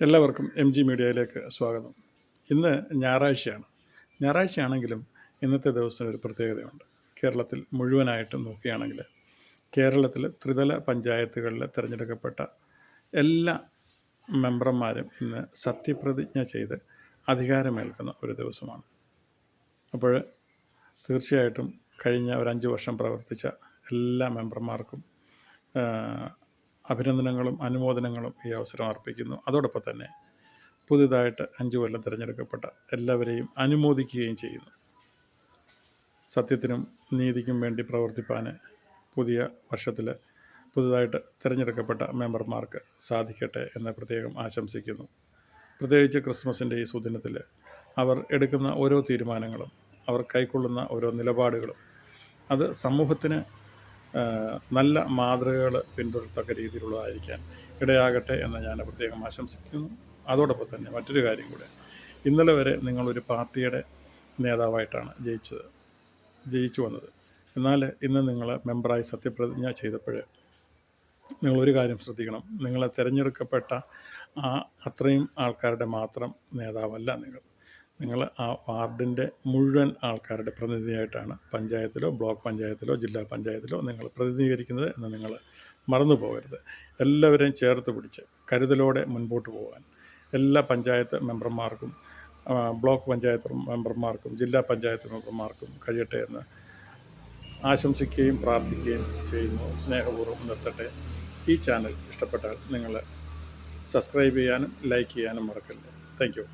എല്ലാവർക്കും MG മീഡിയയിലേക്ക് സ്വാഗതം. ഇന്ന് ഞായറാഴ്ചയാണ്. ഞായറാഴ്ചയാണെങ്കിലും ഇന്നത്തെ ദിവസം ഒരു പ്രത്യേകതയുണ്ട്. കേരളത്തിൽ മുഴുവനായിട്ടും നോക്കുകയാണെങ്കിൽ കേരളത്തിൽ ത്രിതല പഞ്ചായത്തുകളിൽ തിരഞ്ഞെടുക്കപ്പെട്ട എല്ലാ മെമ്പർമാരും ഇന്ന് സത്യപ്രതിജ്ഞ ചെയ്ത് അധികാരമേൽക്കുന്ന ഒരു ദിവസമാണ്. അപ്പോൾ തീർച്ചയായിട്ടും കഴിഞ്ഞ ഒരു 5 വർഷം പ്രവർത്തിച്ച എല്ലാ മെമ്പർമാർക്കും അഭിനന്ദനങ്ങളും അനുമോദനങ്ങളും ഈ അവസരം അർപ്പിക്കുന്നു. അതോടൊപ്പം തന്നെ പുതുതായിട്ട് 5 കൊല്ലം തിരഞ്ഞെടുക്കപ്പെട്ട എല്ലാവരെയും അനുമോദിക്കുകയും ചെയ്യുന്നു. സത്യത്തിനും നീതിക്കും വേണ്ടി പ്രവർത്തിപ്പാൻ പുതിയ വർഷത്തിൽ പുതുതായിട്ട് തിരഞ്ഞെടുക്കപ്പെട്ട മെമ്പർമാർക്ക് സാധിക്കട്ടെ എന്ന് പ്രത്യേകം ആശംസിക്കുന്നു. പ്രത്യേകിച്ച് ക്രിസ്മസിൻ്റെ ഈ സുദിനത്തിൽ അവർ എടുക്കുന്ന ഓരോ തീരുമാനങ്ങളും, അവർ കൈക്കൊള്ളുന്ന ഓരോ നിലപാടുകളും അത് സമൂഹത്തിന് നല്ല മാതൃകകൾ പിന്തുടരത്തക്ക രീതിയിലുള്ളതായിരിക്കാൻ ഇടയാകട്ടെ എന്ന് ഞാൻ പ്രത്യേകം ആശംസിക്കുന്നു. അതോടൊപ്പം തന്നെ മറ്റൊരു കാര്യം കൂടെ, ഇന്നലെ വരെ നിങ്ങളൊരു പാർട്ടിയുടെ നേതാവായിട്ടാണ് ജയിച്ചു വന്നത്. എന്നാൽ ഇന്ന് നിങ്ങൾ മെമ്പറായി സത്യപ്രതിജ്ഞ ചെയ്തപ്പോൾ നിങ്ങളൊരു കാര്യം ശ്രദ്ധിക്കണം. നിങ്ങളെ തിരഞ്ഞെടുക്കപ്പെട്ട അത്രയും ആൾക്കാരുടെ മാത്രം നേതാവല്ല നിങ്ങൾ ആ വാർഡിൻ്റെ മുഴുവൻ ആൾക്കാരുടെ പ്രതിനിധിയായിട്ടാണ് പഞ്ചായത്തിലോ ബ്ലോക്ക് പഞ്ചായത്തിലോ ജില്ലാ പഞ്ചായത്തിലോ നിങ്ങൾ പ്രതിനിധീകരിക്കുന്നത് എന്ന് നിങ്ങൾ മറന്നു പോകരുത്. എല്ലാവരെയും ചേർത്ത് പിടിച്ച് കരുതലോടെ മുൻപോട്ട് പോകാൻ എല്ലാ പഞ്ചായത്ത് മെമ്പർമാർക്കും ബ്ലോക്ക് പഞ്ചായത്ത് മെമ്പർമാർക്കും ജില്ലാ പഞ്ചായത്ത് മെമ്പർമാർക്കും കഴിയട്ടെ എന്ന് ആശംസിക്കുകയും പ്രാർത്ഥിക്കുകയും ചെയ്യുന്നു. സ്നേഹപൂർവ്വം നിർത്തട്ടെ. ഈ ചാനൽ ഇഷ്ടപ്പെട്ടാൽ നിങ്ങൾ സബ്സ്ക്രൈബ് ചെയ്യാനും ലൈക്ക് ചെയ്യാനും മറക്കല്ലേ. Thank you.